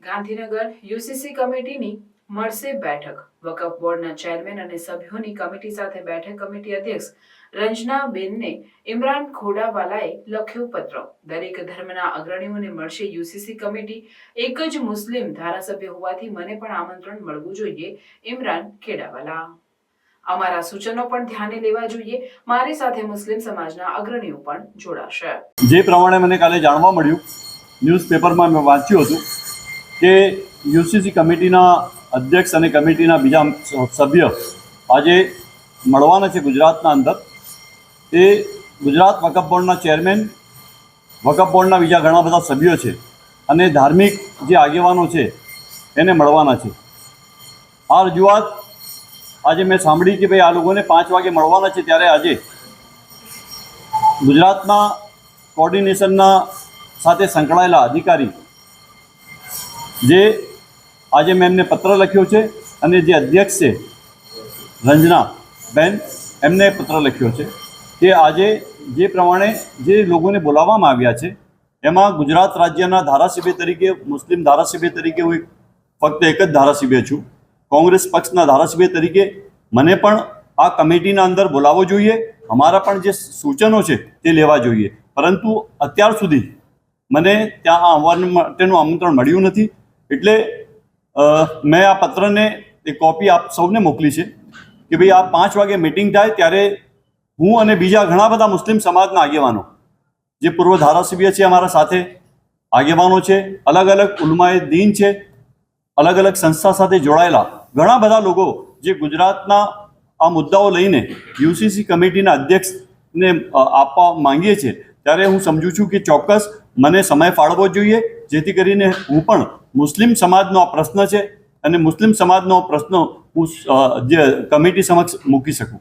Gandhinagar UCC કમિટીની મળશે બેઠક। વકફ બોર્ડના ચેરમેન અને સભ્યોની કમિટી સાથે બેઠક। કમિટી અધ્યક્ષ રંજનાબેનને ઇમરાન ખોડાવાલાએ લખ્યું પત્ર। દરેક ધર્મના અગ્રણીઓને મળશે યુસીસી કમિટી। એક જ મુસ્લિમ ધારાસભ્ય હોવાથી મને પણ આમંત્રણ મળવું જોઈએ। ઇમરાન ખેડાવાલા। અમારા સૂચનો પણ ધ્યાને લેવા જોઈએ। મારી સાથે મુસ્લિમ સમાજના અગ્રણીઓ પણ જોડાશે। જે પ્રમાણે મને કાલે જાણવા મળ્યું, ન્યૂઝપેપરમાં મેં વાંચ્યું હતું કે યુસીસી કમિટીના અધ્યક્ષ અને કમિટીના બીજા સભ્ય આજે મળવાના છે ગુજરાતના અંદર। તે ગુજરાત વકફ બોર્ડના ચેરમેન, વકફ બોર્ડના બીજા ઘણા બધા સભ્યો છે અને ધાર્મિક જે આગેવાનો છે એને મળવાના છે। આ રજૂઆત આજે મેં સાંભળી કે ભાઈ આ લોકોને 5 વાગે મળવાના છે, ત્યારે આજે ગુજરાતના કોર્ડિનેશનના સાથે સંકળાયેલા અધિકારી જે આજે મેં એમને પત્ર લખ્યો છે અને જે અધ્યક્ષ છે રંજનાબેન, એમને પત્ર લખ્યો છે કે આજે જે પ્રમાણે જે લોકોને બોલાવવામાં આવ્યા છે એમાં ગુજરાત રાજ્યના ધારાસભ્ય તરીકે, મુસ્લિમ ધારાસભ્ય તરીકે હું ફક્ત એક જ ધારાસભ્ય છું। કોંગ્રેસ પક્ષના ધારાસભ્ય તરીકે મને પણ આ કમિટીના અંદર બોલાવવો જોઈએ। અમારા પણ જે સૂચનો છે તે લેવા જોઈએ, પરંતુ અત્યાર સુધી મને ત્યાં આવવા માટેનું આમંત્રણ મળ્યું નથી। એટલે મેં આ પત્રને એક કોપી આપ સૌને મોકલી છે કે ભાઈ આ 5 વાગે મિટિંગ થાય ત્યારે હું અને બીજા ઘણા બધા મુસ્લિમ સમાજના આગેવાનો જે પૂર્વ ધારાસભ્ય છે, અમારા સાથે આગેવાનો છે, અલગ અલગ ઉલમાએ દીન છે, અલગ અલગ સંસ્થા સાથે જોડાયેલા ઘણા બધા લોકો જે ગુજરાતના આ મુદ્દાઓ લઈને યુસીસી કમિટીના અધ્યક્ષને આપવા માંગીએ છીએ, ત્યારે હું સમજું છું કે ચોક્કસ મને સમય ફાળવવો જોઈએ, જેથી કરીને હું પણ મુસ્લિમ સમાજનો આ પ્રશ્ન છે અને મુસ્લિમ સમાજનો પ્રશ્ન હું જે કમિટી સમક્ષ મૂકી શકું।